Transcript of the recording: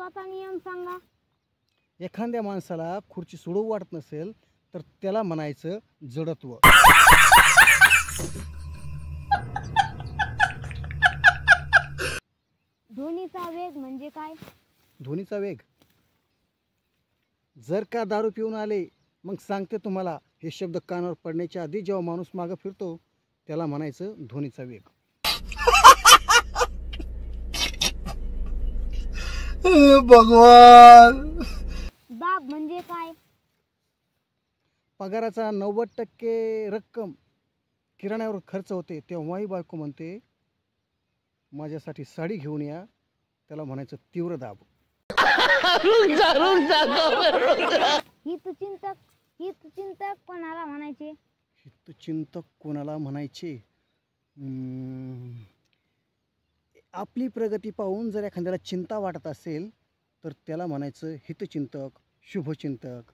जडत्वाचा नियम सांगा. एखाद्या माणसाला खुर्ची सोडवू वाटत नसेल तर त्याला म्हणायचं जडत्व. ध्वनीचा वेग म्हणजे काय? ध्वनीचा वेग, जर का दारू पिऊन आले मग सांगते तुम्हाला, हे शब्द कानावर पडण्याच्या आधी जेव्हा माणूस मागं फिरतो त्याला म्हणायचं ध्वनीचा वेग. भगवान. दाब म्हणजे काय? पगाराचा 90% रक्कम किराण्यावर खर्च होते तेव्हाही बायको म्हणते माझ्यासाठी साडी घेऊन या, त्याला म्हणायचं तीव्र दाब. हितचिंतक हितचिंतक कोणाला म्हणायचे? हितचिंतक कोणाला म्हणायचे? आपली प्रगती पाहून जर एखाद्याला चिंता वाटत असेल तर त्याला म्हणायचं हितचिंतक, शुभचिंतक.